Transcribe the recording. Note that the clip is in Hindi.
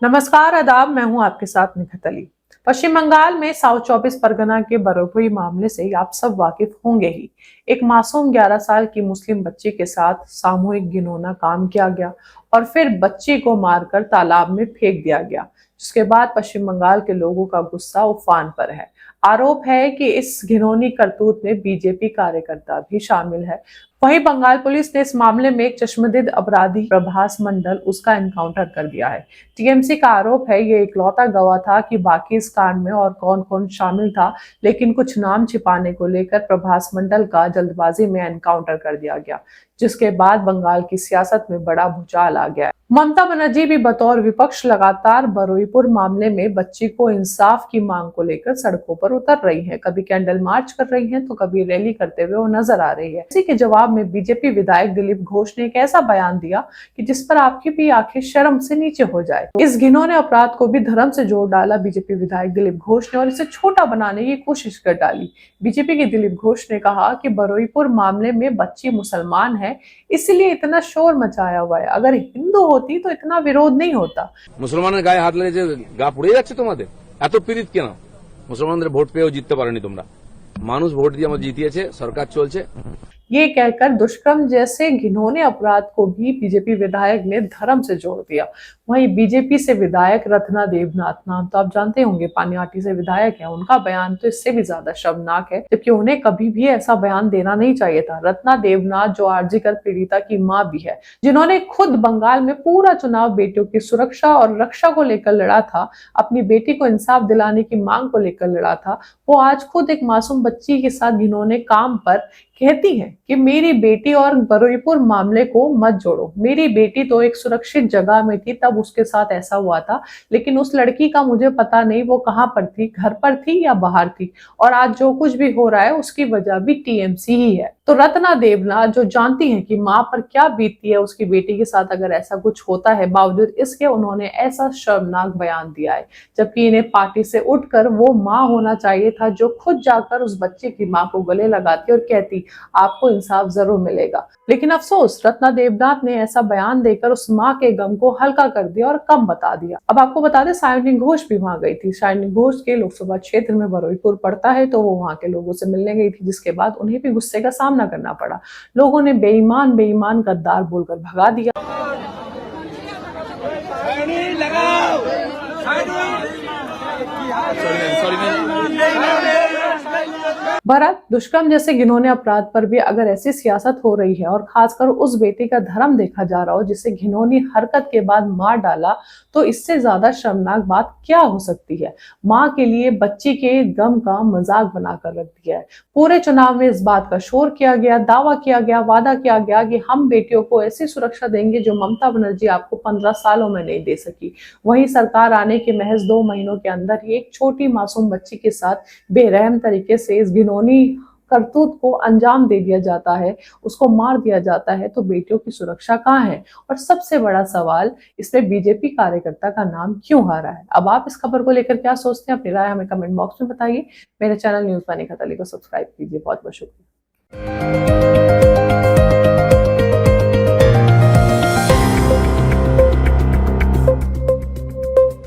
नमस्कार, आदाब। मैं हूं आपके साथ निखत अली। पश्चिम बंगाल में साउथ 24 परगना के बरुइपुर मामले से आप सब वाकिफ होंगे ही। एक मासूम 11 साल की मुस्लिम बच्ची के साथ सामूहिक घिनौना काम किया गया और फिर बच्ची को मारकर तालाब में फेंक दिया गया, जिसके बाद पश्चिम बंगाल के लोगों का गुस्सा उफान पर है। आरोप है कि इस घिनौनी करतूत में बीजेपी कार्यकर्ता भी शामिल है। वहीं बंगाल पुलिस ने इस मामले में एक चश्मदीद अपराधी प्रभास मंडल उसका एनकाउंटर कर दिया है। टीएमसी का आरोप है ये इकलौता गवाह था कि बाकी इस कांड में और कौन कौन शामिल था, लेकिन कुछ नाम छिपाने को लेकर प्रभास मंडल का जल्दबाजी में एनकाउंटर कर दिया गया, जिसके बाद बंगाल की सियासत में बड़ा भूचाल आ गया है। ममता बनर्जी भी बतौर विपक्ष लगातार बरुइपुर मामले में बच्ची को इंसाफ की मांग को लेकर सड़कों पर उतर रही हैं। कभी कैंडल मार्च कर रही हैं तो कभी रैली करते हुए वो नजर आ रही है। इसी के जवाब में बीजेपी विधायक दिलीप घोष ने एक ऐसा बयान दिया कि जिस पर आपकी भी आंखें शर्म से नीचे हो जाए। इस घिनौने अपराध को भी धर्म से जोड़ डाला बीजेपी विधायक दिलीप घोष ने और इसे छोटा बनाने की कोशिश कर डाली। बीजेपी के दिलीप घोष ने कहा कि बरुइपुर मामले में बच्ची मुसलमान है, इसलिए इतना शोर मचाया हुआ है। अगर हिंदू होती तो इतना विरोध नहीं होता। मुसलमाনের গায়ে হাত লেগে যে গা পুড়ে যাচ্ছে তোমাদের, এত পীড়িত কেন? মুসলমানদের ভোট পেয়েও জিততে পারেনি তোমরা। মানুষ ভোট দিয়ে আমাদের জিতিয়েছে, সরকার চলছে। ये कहकर दुष्कर्म जैसे घिनौने अपराध को भी बीजेपी विधायक ने धर्म से जोड़ दिया। वहीं बीजेपी से विधायक रत्ना देवनाथ, नाम तो आप जानते होंगे, पानिहाटी से विधायक है, उनका बयान तो इससे भी ज्यादा शर्मनाक है, जबकि उन्हें कभी भी ऐसा बयान देना नहीं चाहिए था। रत्ना देवनाथ जो आरजीकर पीड़िता की मां भी है, जिन्होंने खुद बंगाल में पूरा चुनाव बेटियों की सुरक्षा और रक्षा को लेकर लड़ा था, अपनी बेटी को इंसाफ दिलाने की मांग को लेकर लड़ा था, वो आज खुद एक मासूम बच्ची के साथ घिनौने काम पर कहती है कि मेरी बेटी और बरुइपुर मामले को मत जोड़ो। मेरी बेटी तो एक सुरक्षित जगह में थी, तब उसके साथ ऐसा हुआ था, लेकिन उस लड़की का मुझे पता नहीं वो कहां पर थी, घर पर थी या बाहर थी, और आज जो कुछ भी हो रहा है उसकी वजह भी टीएमसी ही है। तो रत्ना देवनाथ जो जानती हैं कि माँ पर क्या बीतती है उसकी बेटी के साथ अगर ऐसा कुछ होता है, बावजूद इसके उन्होंने ऐसा शर्मनाक बयान दिया है, जबकि इन्हें पार्टी से उठकर वो माँ होना चाहिए था जो खुद जाकर उस बच्चे की माँ को गले लगाती और कहती आपको इंसाफ जरूर मिलेगा। लेकिन अफसोस रत्ना देवनाथ ने ऐसा बयान देकर उस माँ के गम को हल्का कर दिया और कम बता दिया। अब आपको बता दें, सायनी घोष भी वहां गई थी। सायनी घोष के लोकसभा क्षेत्र में बरुइपुर पड़ता है, तो वो वहां के लोगों से मिलने गई थी, जिसके बाद उन्हें भी गुस्से का सामना करना पड़ा। लोगों ने बेईमान बेईमान गद्दार बोलकर भगा दिया। बहरहाल दुष्कर्म जैसे घिनौने अपराध पर भी अगर ऐसी सियासत हो रही है और खासकर उस बेटी का धर्म देखा जा रहा हो जिसे घिनौनी हरकत के बाद मार डाला, तो इससे ज्यादा शर्मनाक बात क्या हो सकती है। माँ के लिए बच्ची के गम का मजाक बनाकर रख दिया है। पूरे चुनाव में इस बात का शोर किया गया, दावा किया गया, वादा किया गया कि हम बेटियों को ऐसी सुरक्षा देंगे जो ममता बनर्जी आपको 15 सालों में नहीं दे सकी। वही सरकार आने के महज 2 महीनों के अंदर ही एक छोटी मासूम बच्ची के साथ बेरहम तरीके से इस घिनौनी करतूत को अंजाम दे दिया जाता है, उसको मार दिया जाता है, तो बेटियों की सुरक्षा कहाँ है? और सबसे बड़ा सवाल, इसमें बीजेपी कार्यकर्ता का नाम क्यों आ रहा है? अब आप इस खबर को लेकर क्या सोचते हैं? अपनी राय हमें कमेंट बॉक्स में बताइए। मेरे channel news bye Nikhat Ali को सब्सक्राइब कीजिए। बहुत बहुत शुक्रिया।